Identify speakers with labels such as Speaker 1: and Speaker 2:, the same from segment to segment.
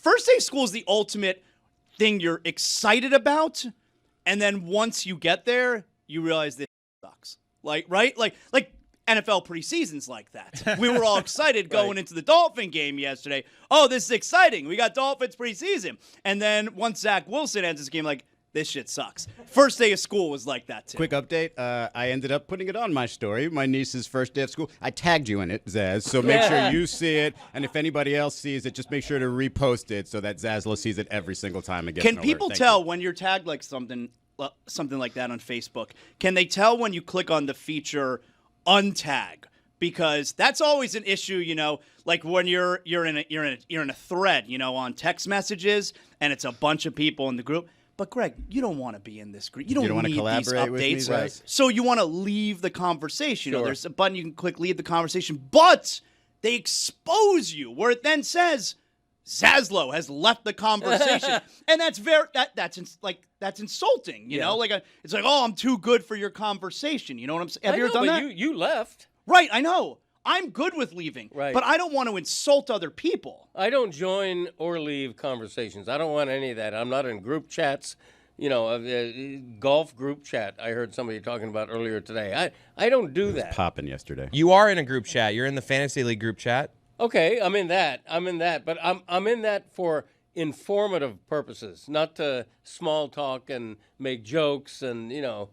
Speaker 1: first day of school is the ultimate thing you're excited about, and then once you get there, you realize this sucks. Like, right? Like NFL preseason's like that. We were all excited going into the Dolphin game yesterday. Oh, this is exciting. We got Dolphins preseason. And then once Zach Wilson ends this game, like, this shit sucks. First day of school was like that, too.
Speaker 2: Quick update. I ended up putting it on my story, my niece's first day of school. I tagged you in it, Zaz, so make sure you see it. And if anybody else sees it, just make sure to repost it so that Zazla sees it every single time it gets
Speaker 1: Can people tell when you're tagged like something like that on Facebook? Can they tell when you click on the feature untag? Because that's always an issue, you know, like when you're in a thread, you know, on text messages, and it's a bunch of people in the group. But Greg, you don't want to be in this group. You don't want to
Speaker 2: collaborate with me,
Speaker 1: right? So you want to leave the conversation. Sure. You know, there's a button you can click, leave the conversation, but they expose you where it then says Zaslow has left the conversation, and that's that's insulting. You know, like it's like, oh, I'm too good for your conversation. You know what I'm saying? Have you ever done that?
Speaker 3: You left.
Speaker 1: Right, I know. I'm good with leaving, but I don't want to insult other people.
Speaker 3: I don't join or leave conversations. I don't want any of that. I'm not in group chats, you know, golf group chat. I heard somebody talking about earlier today. I don't do that.
Speaker 2: Popping yesterday.
Speaker 4: You are in a group chat. You're in the Fantasy League group chat.
Speaker 3: Okay, I'm in that. But I'm in that for informative purposes, not to small talk and make jokes and, you know,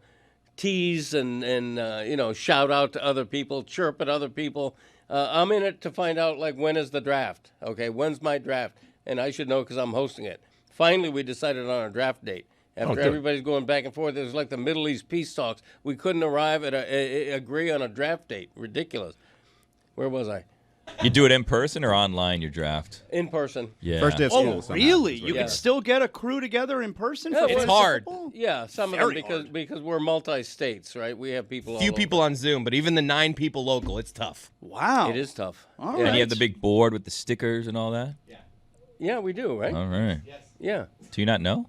Speaker 3: tease and you know, shout out to other people, chirp at other people. I'm in it to find out, like, when is the draft? Okay, when's my draft? And I should know because I'm hosting it. Finally, we decided on a draft date. After everybody's going back and forth, it was like the Middle East peace talks. We couldn't arrive at agree on a draft date. Ridiculous. Where was I?
Speaker 5: You do it in person or online, your draft?
Speaker 3: In person.
Speaker 5: Yeah.
Speaker 2: First day of school.
Speaker 1: Oh, really? You can still get a crew together in person? For
Speaker 4: It's hard.
Speaker 1: football?
Speaker 3: Yeah, some
Speaker 1: Very
Speaker 3: of them because we're multi-states, right? We have people.
Speaker 4: Few
Speaker 3: all
Speaker 4: people
Speaker 3: over.
Speaker 4: on Zoom, but even the 9 people local, it's tough.
Speaker 1: Wow.
Speaker 3: It is tough.
Speaker 1: All
Speaker 3: Yeah.
Speaker 5: And you have the big board with the stickers and all that?
Speaker 3: Yeah, we do, right?
Speaker 5: All right.
Speaker 3: Yeah.
Speaker 5: Do you not know?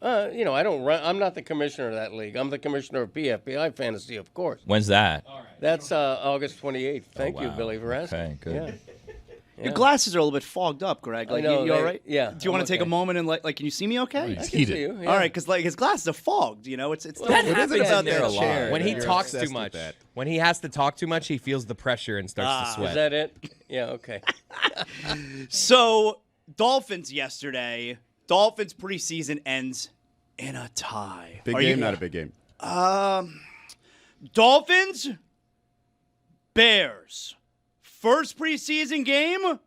Speaker 3: You know, I don't run. I'm not the commissioner of that league. I'm the commissioner of PFBI Fantasy, of course.
Speaker 5: When's that?
Speaker 3: That's August 28th. Thank you,
Speaker 5: wow.
Speaker 3: Billy, for asking.
Speaker 5: Okay, good.
Speaker 3: Yeah.
Speaker 1: Your glasses are a little bit fogged up, Greg. Like,
Speaker 3: I know,
Speaker 1: you all right?
Speaker 3: yeah,
Speaker 1: Do you want
Speaker 3: I'm
Speaker 1: to take a
Speaker 3: okay.
Speaker 1: moment and like, can you see me okay?
Speaker 3: I can see you, yeah.
Speaker 1: All right, because like his glasses are fogged. You know, it's
Speaker 5: That
Speaker 2: What is it
Speaker 5: happens
Speaker 2: about
Speaker 5: in there
Speaker 2: that
Speaker 5: a lot.
Speaker 2: chair?
Speaker 4: When he
Speaker 2: You're
Speaker 4: talks too
Speaker 2: obsessed with
Speaker 4: much,
Speaker 2: that.
Speaker 4: when he has to talk too much, he feels the pressure and starts to sweat.
Speaker 3: Is that it? Yeah. Okay.
Speaker 1: So Dolphins yesterday. Dolphins preseason ends in a tie.
Speaker 2: Big game, not a big game.
Speaker 1: Dolphins, Bears. First preseason game,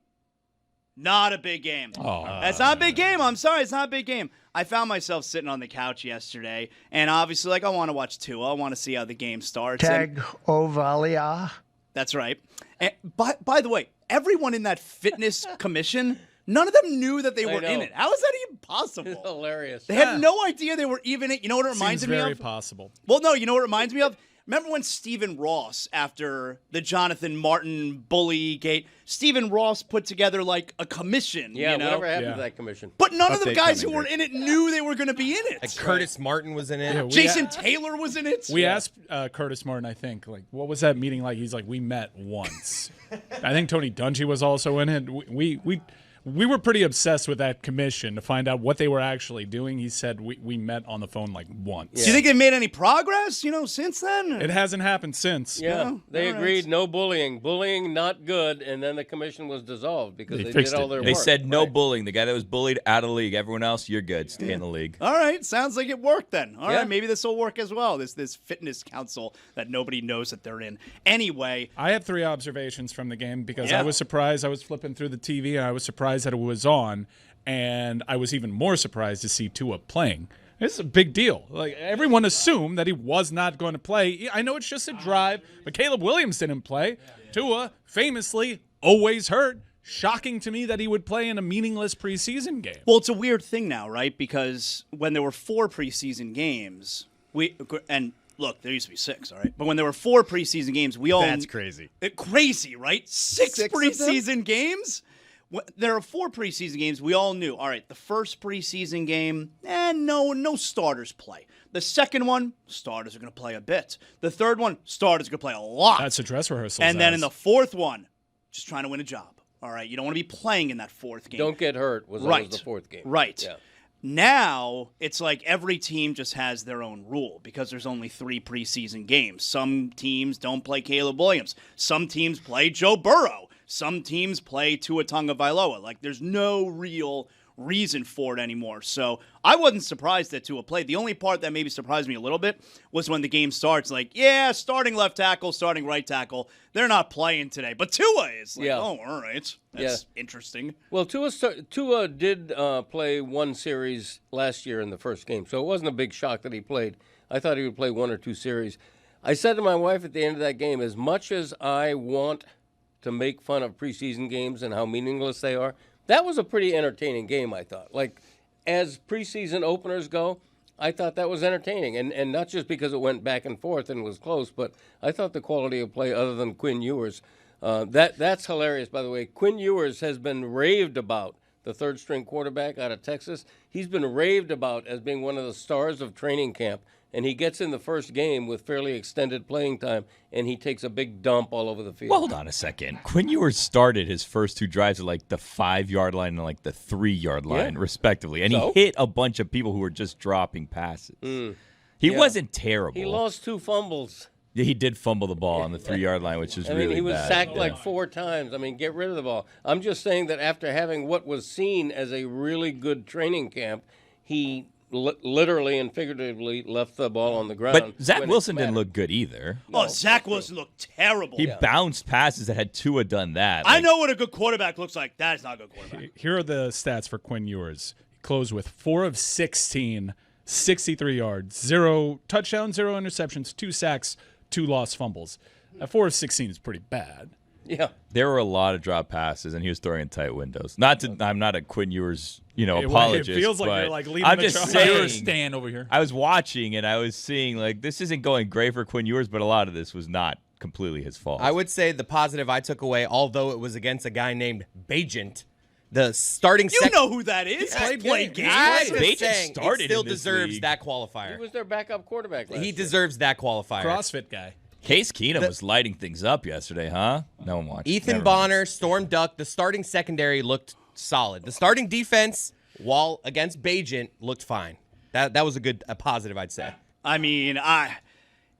Speaker 1: not a big game. That's not a big game. I'm sorry, it's not a big game. I found myself sitting on the couch yesterday, and obviously, like, I want to watch Tua. I want to see how the game starts.
Speaker 6: Tag Ovalia.
Speaker 1: That's right. And by the way, everyone in that fitness commission, none of them knew that they were in it. How is that even possible?
Speaker 3: It's hilarious.
Speaker 1: They had no idea they were even in it. You know what it reminds me of?
Speaker 7: Very possible.
Speaker 1: Well, no, you know what it reminds me of? Remember when Stephen Ross, after the Jonathan Martin bully gate, Stephen Ross put together like a commission.
Speaker 3: Yeah.
Speaker 1: you know?
Speaker 3: Whatever happened to that commission?
Speaker 1: But none of the
Speaker 2: Update
Speaker 1: guys who
Speaker 2: coming,
Speaker 1: were in it knew they were going to be in it.
Speaker 4: Like Curtis Martin was in it.
Speaker 7: Yeah,
Speaker 1: Jason Taylor was in it.
Speaker 7: We asked Curtis Martin, I think, like, what was that meeting like? He's like, we met once. I think Tony Dungy was also in it. We were pretty obsessed with that commission to find out what they were actually doing. He said we met on the phone like once.
Speaker 1: Do you think they've made any progress, since then?
Speaker 7: It hasn't happened since.
Speaker 3: Yeah,
Speaker 1: No?
Speaker 3: they
Speaker 1: All right.
Speaker 3: agreed no bullying. Bullying not good, and then the commission was dissolved because they did
Speaker 7: fixed
Speaker 3: all
Speaker 7: it.
Speaker 3: their
Speaker 5: They
Speaker 3: work.
Speaker 5: said no
Speaker 3: Right.
Speaker 5: bullying. The guy that was bullied out of the league. Everyone else, you're good. Stay in the league.
Speaker 1: All right, sounds like it worked then. All
Speaker 3: Yeah.
Speaker 1: right, maybe this will work as well. This fitness council that nobody knows that they're in. Anyway,
Speaker 7: I have 3 observations from the game because
Speaker 1: Yeah.
Speaker 7: I was surprised. I was flipping through the TV and I was surprised that it was on, and I was even more surprised to see Tua playing. This is a big deal. Like, everyone assumed that he was not going to play. I know it's just a drive, but Caleb Williams didn't play. Tua, famously, always hurt. Shocking to me that he would play in a meaningless preseason game.
Speaker 1: well, it's a weird thing now, right? Because when there were 4 preseason games, and look, there used to be 6, all right? But when there were 4 preseason games, we all
Speaker 2: That's crazy.
Speaker 1: Crazy, right? 6
Speaker 2: Six of them?
Speaker 1: preseason games? There are 4 preseason games. We all knew. All right, the first preseason game, no starters play. The second one, starters are going to play a bit. The third one, starters are going to play a lot.
Speaker 7: That's a dress rehearsal.
Speaker 1: and then in the fourth one, just trying to win a job. All right, you don't want to be playing in that fourth game.
Speaker 3: Don't get hurt was always the fourth game.
Speaker 1: Right.
Speaker 3: Yeah.
Speaker 1: Now, it's like every team just has their own rule because there's only 3 preseason games. Some teams don't play Caleb Williams. Some teams play Joe Burrow. Some teams play Tua Tagovailoa. Like, there's no real reason for it anymore. So I wasn't surprised that Tua played. The only part that maybe surprised me a little bit was when the game starts. Like, yeah, starting left tackle, starting right tackle, they're not playing today. But Tua is. Like, oh, all right. That's interesting.
Speaker 3: Well, Tua did play one series last year in the first game, so it wasn't a big shock that he played. I thought he would play 1 or 2 series. I said to my wife at the end of that game, as much as I want to make fun of preseason games and how meaningless they are, that was a pretty entertaining game, I thought. Like, as preseason openers go, I thought that was entertaining. And not just because it went back and forth and was close, but I thought the quality of play other than Quinn Ewers. That's hilarious, by the way. Quinn Ewers has been raved about, the third-string quarterback out of Texas. He's been raved about as being one of the stars of training camp. And he gets in the first game with fairly extended playing time, and he takes a big dump all over the field.
Speaker 5: Well, hold on a second. Quinn Ewers started his first 2 drives at like the 5-yard line and like the 3-yard line, respectively. And he hit a bunch of people who were just dropping passes. He wasn't terrible.
Speaker 3: He lost 2 fumbles.
Speaker 5: Yeah, he did fumble the ball on the 3-yard line, which is really bad.
Speaker 3: He was sacked like 4 times. I mean, get rid of the ball. I'm just saying that after having what was seen as a really good training camp, he literally and figuratively left the ball on the ground.
Speaker 5: But Zach Wilson didn't look good either.
Speaker 1: Oh, Zach Wilson looked terrible.
Speaker 5: He bounced passes that had Tua done that.
Speaker 1: I know what a good quarterback looks like. That is not a good quarterback.
Speaker 7: Here are the stats for Quinn Ewers. He closed with 4 of 16, 63 yards, 0 touchdowns, 0 interceptions, 2 sacks, 2 lost fumbles. 4 of 16 is pretty bad.
Speaker 3: Yeah.
Speaker 5: There were a lot of drop passes, and he was throwing in tight windows. I'm not a Quinn Ewers, apologist.
Speaker 7: It feels like you're like leading
Speaker 5: I'm
Speaker 7: the
Speaker 5: just
Speaker 7: saying,
Speaker 5: saying,
Speaker 7: stand over here.
Speaker 5: I was watching, and I was seeing, like, this isn't going great for Quinn Ewers, but a lot of this was not completely his fault.
Speaker 4: I would say the positive I took away, although it was against a guy named Bajent, the starting
Speaker 1: You know who that is. Play games.
Speaker 4: I'm just
Speaker 5: Bajent
Speaker 4: saying,
Speaker 5: started
Speaker 4: he still
Speaker 5: in this
Speaker 4: deserves
Speaker 5: league.
Speaker 4: that qualifier.
Speaker 3: He was their backup quarterback last
Speaker 4: He
Speaker 3: year.
Speaker 4: deserves that qualifier.
Speaker 7: CrossFit guy.
Speaker 5: Case Keenum was lighting things up yesterday, huh? No one watched.
Speaker 4: Ethan
Speaker 5: Never
Speaker 4: Bonner, Storm Duck, the starting secondary looked solid. The starting defense, while against Bajent, looked fine. That was a positive, I'd say.
Speaker 1: I mean,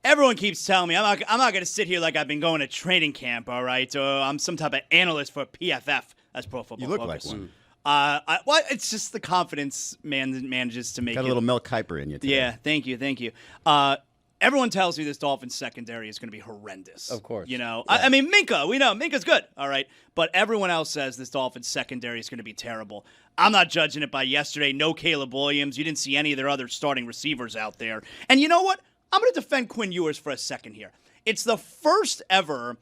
Speaker 1: everyone keeps telling me I'm not going to sit here like I've been going to training camp, all right? I'm some type of analyst for PFF. That's Pro Football
Speaker 2: You look
Speaker 1: Focus.
Speaker 2: like one.
Speaker 1: Well, it's just the confidence manages to make
Speaker 2: Got a
Speaker 1: it.
Speaker 2: little Mel Kiper in you today.
Speaker 1: Yeah, thank you. Everyone tells me this Dolphins secondary is going to be horrendous.
Speaker 3: Of course.
Speaker 1: I mean, Minka, we know Minka's good, all right? But everyone else says this Dolphins secondary is going to be terrible. I'm not judging it by yesterday. No Caleb Williams. You didn't see any of their other starting receivers out there. And you know what? I'm going to defend Quinn Ewers for a second here. It's the first ever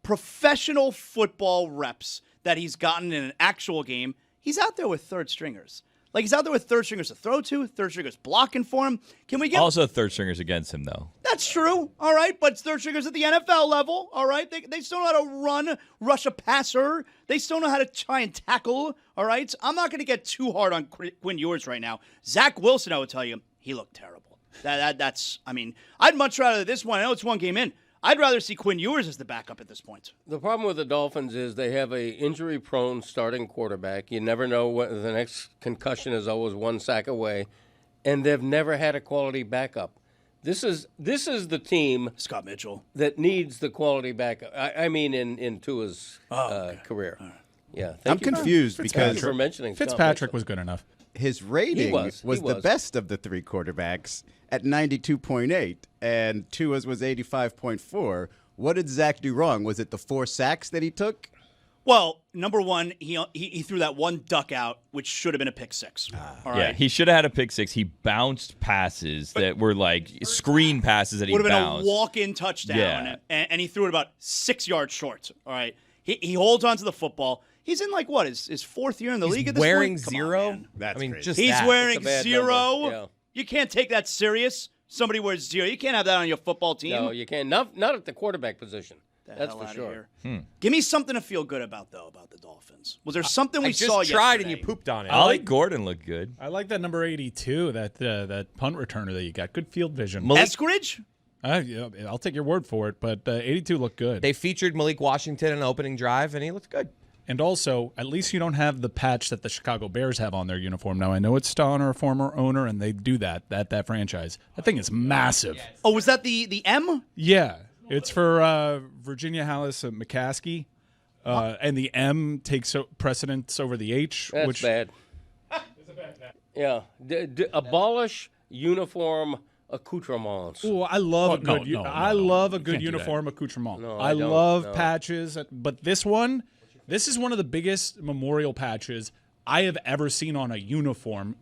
Speaker 1: professional football reps that he's gotten in an actual game. He's out there with third stringers. Like, he's out there with third stringers to throw to, third stringers blocking for him. Can we get...
Speaker 5: Also third stringers against him, though.
Speaker 1: That's true, all right, but it's third stringers at the NFL level, all right? They still know how to run, rush a passer. They still know how to try and tackle, all right? I'm not going to get too hard on Quinn Ewers right now. Zach Wilson, I would tell you, he looked terrible. That's, I mean, I'd much rather this one. I know it's one game in. I'd rather see Quinn Ewers as the backup at this point.
Speaker 3: The problem with the Dolphins is they have a injury-prone starting quarterback. You never know what the next concussion is always 1 sack away, and they've never had a quality backup. This is the team
Speaker 1: Scott Mitchell
Speaker 3: that needs the quality backup. I mean, in Tua's career. Right. Yeah,
Speaker 2: I'm confused
Speaker 3: Thank
Speaker 2: because
Speaker 3: you for mentioning
Speaker 7: Fitzpatrick was good enough.
Speaker 2: his rating was the best of the 3 quarterbacks at 92.8, and Tua's was 85.4. What did Zach do wrong? Was it the 4 sacks that he took?
Speaker 1: Well, number one, he threw that one duck out, which should have been a pick 6. All right?
Speaker 5: Yeah, he should have had a pick 6. He bounced passes that were like screen passes that he
Speaker 1: bounced. Would have
Speaker 5: bounced.
Speaker 1: been a walk-in touchdown, and he threw it about 6 yards short. All right, he holds onto the football. He's in like what his 4th year in the league at this
Speaker 4: wearing
Speaker 1: point? Come
Speaker 4: 0.
Speaker 1: on,
Speaker 2: That's crazy.
Speaker 4: just
Speaker 1: he's
Speaker 4: that.
Speaker 1: wearing
Speaker 3: That's a bad
Speaker 1: 0.
Speaker 3: number. Yeah.
Speaker 1: You can't take that serious. Somebody wears 0. You can't have that on your football team.
Speaker 3: No, you can't. Not at the quarterback position. That's
Speaker 1: hell
Speaker 3: for
Speaker 1: outta
Speaker 3: sure.
Speaker 1: here. Give me something to feel good about the Dolphins. Was there something we
Speaker 4: I
Speaker 1: saw
Speaker 4: just tried
Speaker 1: yesterday?
Speaker 4: and you pooped on it.
Speaker 5: Ollie Gordon looked good.
Speaker 7: I like that number 82, that punt returner that you got. Good field vision.
Speaker 1: Eskridge?
Speaker 7: I'll take your word for it, but 82 looked good.
Speaker 4: They featured Malik Washington on the opening drive, and he looked good.
Speaker 7: And also, at least you don't have the patch that the Chicago Bears have on their uniform. Now, I know it's to honor a former owner, and they do that franchise. That thing is massive.
Speaker 1: Oh, was that the M?
Speaker 7: Yeah. It's for Virginia Hallis McCaskey. And the M takes precedence over the H.
Speaker 3: That's
Speaker 7: which
Speaker 3: bad. Yeah. Abolish uniform accoutrements.
Speaker 7: Oh, I love I love a good
Speaker 5: Can't do that.
Speaker 7: uniform accoutrement.
Speaker 3: No,
Speaker 7: I
Speaker 3: I don't.
Speaker 7: love
Speaker 3: No.
Speaker 7: patches, but this is one of the biggest memorial patches I have ever seen on a uniform.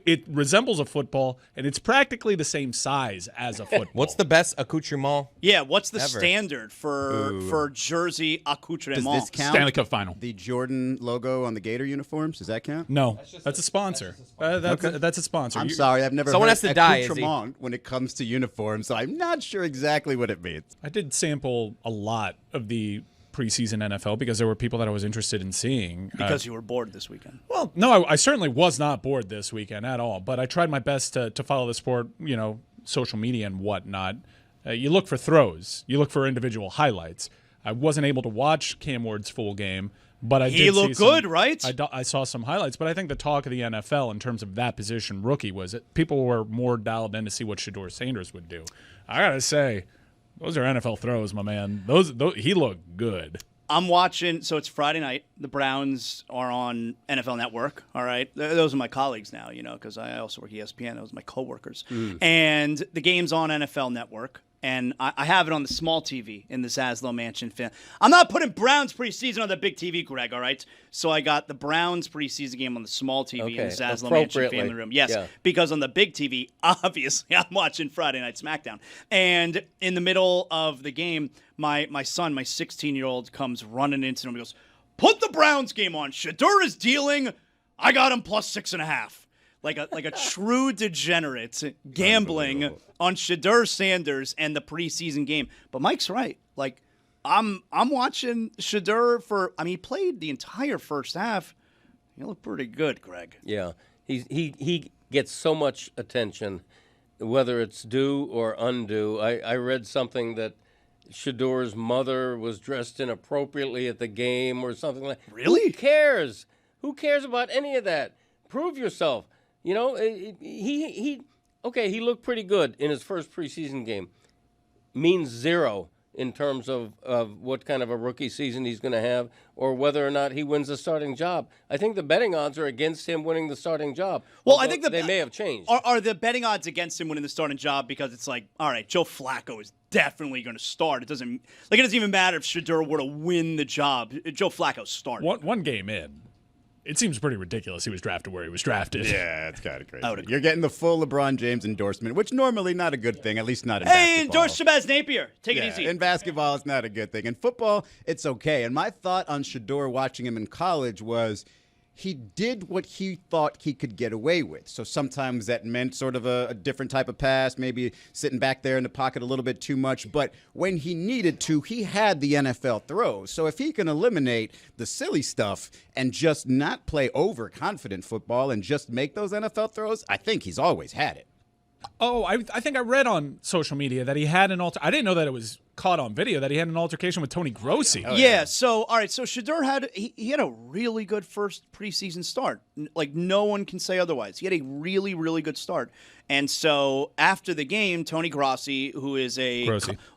Speaker 7: It resembles a football, and it's practically the same size as a football.
Speaker 4: What's the best accoutrement?
Speaker 1: Yeah, what's the
Speaker 4: Ever.
Speaker 1: standard for jersey accoutrement?
Speaker 2: Does this count?
Speaker 7: Stanley Cup final?
Speaker 2: The Jordan logo on the Gator uniforms, does that count?
Speaker 7: No, that's a sponsor. That's a sponsor.
Speaker 2: I'm sorry, I've never
Speaker 4: Someone
Speaker 2: heard
Speaker 4: has to die, Izzy.
Speaker 2: accoutrement when it comes to uniforms, so I'm not sure exactly what it means.
Speaker 7: I did sample a lot of the preseason NFL because there were people that I was interested in seeing.
Speaker 1: Because you were bored this weekend.
Speaker 7: Well, no, I certainly was not bored this weekend at all, but I tried my best to follow the sport, social media and whatnot. You look for throws. You look for individual highlights. I wasn't able to watch Cam Ward's full game, but I did
Speaker 1: He looked
Speaker 7: see
Speaker 1: good, right?
Speaker 7: I saw some highlights, but I think the talk of the NFL in terms of that position rookie was that people were more dialed in to see what Shedeur Sanders would do. I got to say, those are NFL throws, my man. Those he looked good.
Speaker 1: I'm watching, so it's Friday night. The Browns are on NFL Network, all right? Those are my colleagues now, because I also work ESPN. Those are my coworkers. And the game's on NFL Network, and I have it on the small TV in the Zaslow Mansion. I'm not putting Browns preseason on the big TV, Greg, all right? So I got the Browns preseason game on the small TV in the Zaslow Mansion family room. Yes, because on the big TV, obviously, I'm watching Friday Night SmackDown. And in the middle of the game, my son, my 16-year-old, comes running into him and goes, "Put the Browns game on. Shedeur is dealing. I got him plus 6.5." Like a true degenerate gambling on Shedeur Sanders and the preseason game. But Mike's right. Like, I'm watching Shedeur he played the entire first half. He looked pretty good, Greg.
Speaker 3: Yeah, he gets so much attention, whether it's due or undue. I read something that Shedeur's mother was dressed inappropriately at the game or something like that.
Speaker 1: Really?
Speaker 3: Who cares? Who cares about any of that? Prove yourself. He looked pretty good in his first preseason game. Means zero in terms of what kind of a rookie season he's going to have or whether or not he wins the starting job. I think the betting odds are against him winning the starting job.
Speaker 1: Well, I think
Speaker 3: they may have changed.
Speaker 1: Are the betting odds against him winning the starting job because it's like, all right, Joe Flacco is definitely going to start. It doesn't even matter if Shedeur were to win the job. Joe Flacco started.
Speaker 7: One game in, it seems pretty ridiculous he was drafted where he was drafted.
Speaker 2: Yeah, it's kind of crazy.
Speaker 1: agree.
Speaker 2: You're getting the full LeBron James endorsement, which normally not a good thing, at least not in
Speaker 1: Hey,
Speaker 2: basketball.
Speaker 1: endorse Shabazz Napier. Take it easy.
Speaker 2: In basketball, it's not a good thing. In football, it's okay. And my thought on Shedeur watching him in college was he did what he thought he could get away with. So sometimes that meant sort of a different type of pass, maybe sitting back there in the pocket a little bit too much. But when he needed to, he had the NFL throws. So if he can eliminate the silly stuff and just not play overconfident football and just make those NFL throws, I think he's always had it.
Speaker 7: Oh, I think I read on social media that he had an I didn't know that it was caught on video that he had an altercation with Tony Grossi.
Speaker 1: Yeah. So all right. So Shedeur had a really good first preseason start. Like no one can say otherwise. He had a really good start. And so after the game, Tony Grossi, who is a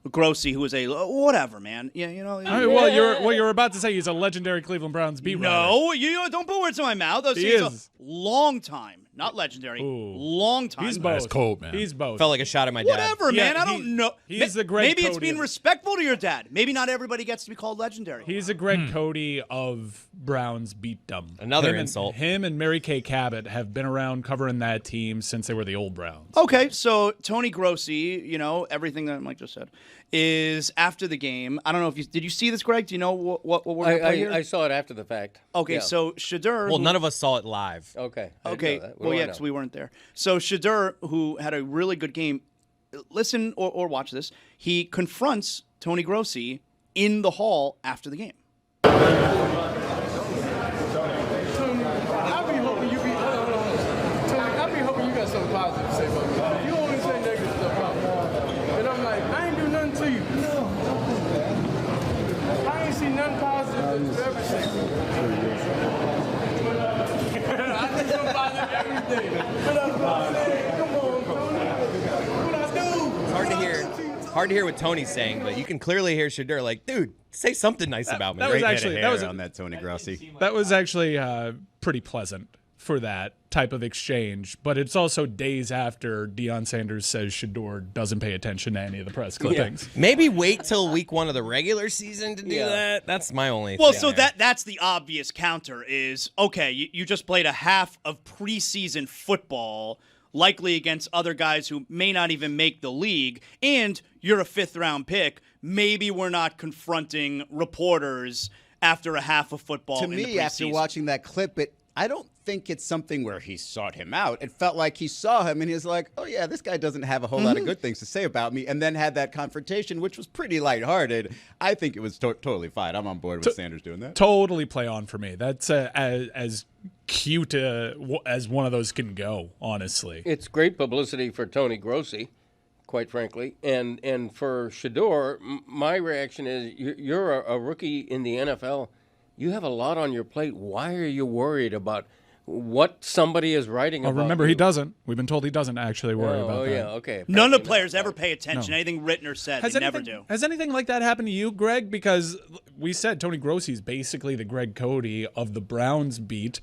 Speaker 1: whatever man. Yeah,
Speaker 7: You're about to say he's a legendary Cleveland Browns beat writer.
Speaker 1: No, you don't put words in my mouth. He's a long time, not legendary.
Speaker 7: Ooh.
Speaker 1: Long time.
Speaker 7: He's both.
Speaker 5: That's cold, man.
Speaker 7: He's both.
Speaker 4: Felt like a shot at my dad.
Speaker 1: Whatever, man. I don't know.
Speaker 7: He's the Greg
Speaker 1: Maybe it's
Speaker 7: Cody
Speaker 1: being
Speaker 7: of-
Speaker 1: respectful to your dad. Maybe not everybody gets to be called legendary.
Speaker 7: He's a Greg Cody of Browns beatdom.
Speaker 4: Another insult.
Speaker 7: Him and Mary Kay Cabot have been around covering that team since they were the old Browns.
Speaker 1: Okay, so Tony Grossi, everything that Mike just said, is after the game. I don't know if did you see this, Greg? Do you know what we're going to play here?
Speaker 3: I saw it after the fact.
Speaker 1: Okay,
Speaker 3: Yeah.
Speaker 1: So Shedeur.
Speaker 4: Well, none of us saw it live.
Speaker 3: Okay. I didn't
Speaker 1: Okay,
Speaker 3: know that. What
Speaker 1: well,
Speaker 3: do I
Speaker 1: yeah,
Speaker 3: know?
Speaker 1: because we weren't there. So Shedeur, who had a really good game, listen or watch this. He confronts Tony Grossi in the hall after the game.
Speaker 8: I be hoping you be. Tony, I be hoping you got something positive to say about me. You only say negative stuff about me. And I'm like, I ain't do nothing to you. I ain't see nothing positive that you ever say. sympathize with everything. But that's what I'm saying. Come on, Tony. What I do?
Speaker 4: It's hard to hear. Hard to hear what Tony's saying, but you can clearly hear Shedeur like, dude, say something nice about me.
Speaker 7: that was
Speaker 2: Great
Speaker 7: actually-
Speaker 2: head of
Speaker 7: that
Speaker 2: hair
Speaker 7: was-
Speaker 2: on that Tony Grossi.
Speaker 7: That was actually pretty pleasant for that type of exchange, but it's also days after Deion Sanders says Shedeur doesn't pay attention to any of the press clippings.
Speaker 4: Maybe wait till week 1 of the regular season to do
Speaker 3: Yeah.
Speaker 4: that. That's my only
Speaker 1: Well,
Speaker 4: thing
Speaker 1: so
Speaker 4: there.
Speaker 1: that's the obvious counter is, okay, you just played a half of preseason football, likely against other guys who may not even make the league, and you're a 5th-round pick. Maybe we're not confronting reporters after a half of football
Speaker 2: To
Speaker 1: in the
Speaker 2: me, after
Speaker 1: preseason.
Speaker 2: watching that clip, I don't think it's something where he sought him out. It felt like he saw him and he was like, oh, yeah, this guy doesn't have a whole lot of good things to say about me, and then had that confrontation, which was pretty lighthearted. I think it was totally fine. I'm on board with Sanders doing that.
Speaker 7: Totally play on for me. That's as cute as one of those can go, honestly.
Speaker 3: It's great publicity for Tony Grossi, quite frankly, and for Shedeur. My reaction is, you're a rookie in the NFL. You have a lot on your plate. Why are you worried about what somebody is writing about?
Speaker 7: Remember,
Speaker 3: you?
Speaker 7: he doesn't. We've been told he doesn't actually worry about
Speaker 3: Oh
Speaker 7: that.
Speaker 3: yeah, okay.
Speaker 1: None of the
Speaker 3: Apparently
Speaker 1: players
Speaker 3: not.
Speaker 1: ever pay attention.
Speaker 7: No.
Speaker 1: Anything written or said,
Speaker 7: Has
Speaker 1: they
Speaker 7: anything,
Speaker 1: never do.
Speaker 7: Has anything like that happened to you, Greg? Because we said Tony Grossi's basically the Greg Cody of the Browns beat.